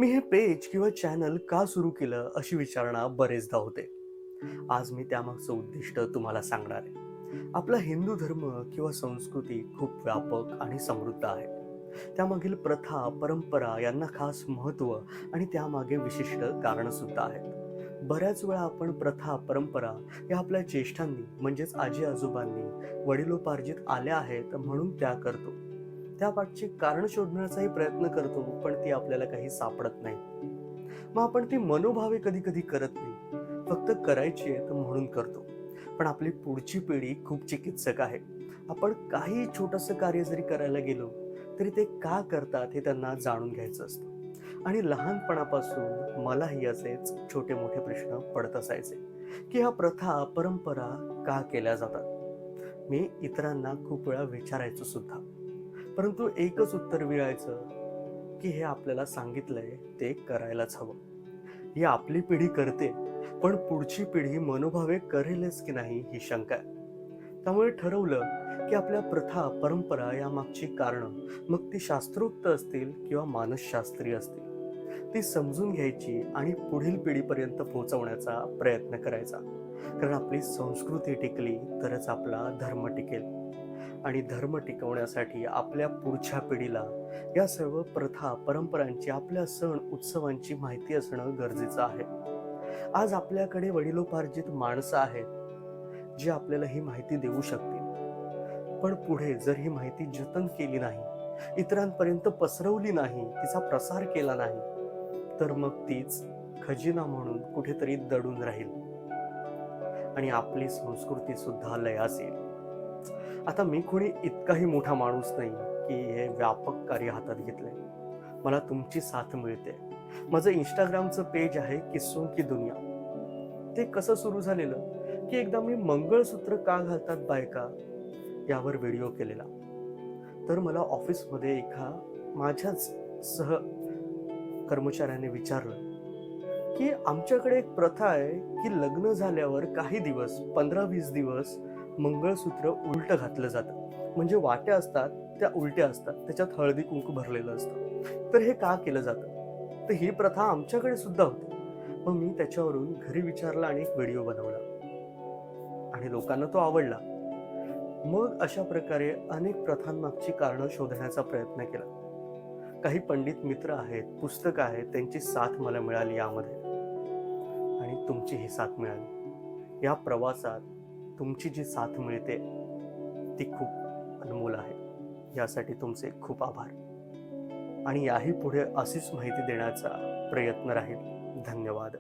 मी हे पेज किंवा चॅनल का सुरू केलं अशी विचारणा बरेचदा होते. आज मी त्यामागचं उद्दिष्ट तुम्हाला सांगणार आहे. आपला हिंदू धर्म किंवा संस्कृती खूप व्यापक आणि समृद्ध आहे. त्यामागील प्रथा परंपरा यांना खास महत्त्व आणि त्यामागे विशिष्ट कारणं सुद्धा आहेत. बऱ्याच वेळा आपण प्रथा परंपरा या आपल्या ज्येष्ठांनी म्हणजेच आजी आजोबांनी वडिलोपार्जित आल्या आहेत म्हणून त्या करतो. त्यापाठची कारण शोधण्याचाही प्रयत्न करतो, पण ती आपल्याला काही सापडत नाही. मग आपण ती मनोभावे कधी कधी करत नाही, फक्त करायची आहेत म्हणून करतो. पण आपली पुढची पिढी खूप चिकित्सक आहे. आपण काही छोटंसं कार्य जरी करायला गेलो तरी ते का करतात हे त्यांना जाणून घ्यायचं असतं. आणि लहानपणापासून मलाही असेच छोटे मोठे प्रश्न पडत असायचे की ह्या प्रथा परंपरा का केल्या जातात. मी इतरांना खूप वेळा विचारायचो सुद्धा, परंतु एकच उत्तर मिळायचं की हे आपल्याला सांगितलंय ते करायलाच हवं. ही आपली पिढी करते, पण पुढची पिढी मनोभावे करेलच की नाही ही शंका आहे. त्यामुळे ठरवलं की आपल्या प्रथा परंपरा यामागची कारणं, मग ती शास्त्रोक्त असतील किंवा मानसशास्त्रीय असतील, ती समजून घ्यायची आणि पुढील पिढीपर्यंत पोहोचवण्याचा प्रयत्न करायचा. कारण आपली संस्कृती टिकली तरच आपला धर्म टिकेल. आणि धर्म टिकवण्यासाठी आपल्या पुढच्या पिढीला या सर्व प्रथा परंपरांची, आपल्या सण उत्सवांची माहिती असणं गरजेचं आहे. आज आपल्याकडे वडिलोपार्जित माणसं आहेत जी आपल्याला ही माहिती देऊ शकतील, पण पुढे जर ही माहिती जतन केली नाही, इतरांपर्यंत पसरवली नाही, तिचा प्रसार केला नाही, तर मग तीच खजिना म्हणून कुठेतरी दडून राहील आणि आपली संस्कृती सुद्धा लयास येईल. आता मी कोणी इतकाही मोठा माणूस नाही की हे व्यापक कार्य हातात घेतलंय. मला तुमची साथ मिळते. माझं इंस्टाग्रामचं पेज आहे किस्सों की दुनिया. ते कसं सुरू झालेलं की एकदा मी मंगळसूत्र का घालतात बायका यावर व्हिडिओ केलेला. तर मला ऑफिसमध्ये एका माझ्याच सह कर्मचाऱ्याने विचारलं की आमच्याकडे एक प्रथा आहे की लग्न झाल्यावर काही दिवस 15-20 दिवस मंगळसूत्र उलटं घातलं जातं. म्हणजे वाट्या असतात त्या उलट्या असतात, त्याच्यात हळदी कुंकू भरलेलं असतं. तर हे का केलं जातं? तर ही प्रथा आमच्याकडे सुद्धा होती. मग मी त्याच्यावरून घरी विचारलं आणि एक व्हिडिओ बनवला आणि लोकांना तो आवडला. मग अशा प्रकारे अनेक प्रथांमागची कारणं शोधण्याचा प्रयत्न केला. काही पंडित मित्र आहेत, पुस्तकं आहेत, त्यांची साथ मला मिळाली यामध्ये आणि तुमची ही साथ मिळाली. या प्रवासात तुमची जी साथ मिळते ती खूप अनमोल आहे. यासाठी तुमचे खूप आभार आणि याही पुढे अशीच माहिती देण्याचा प्रयत्न राहील. धन्यवाद.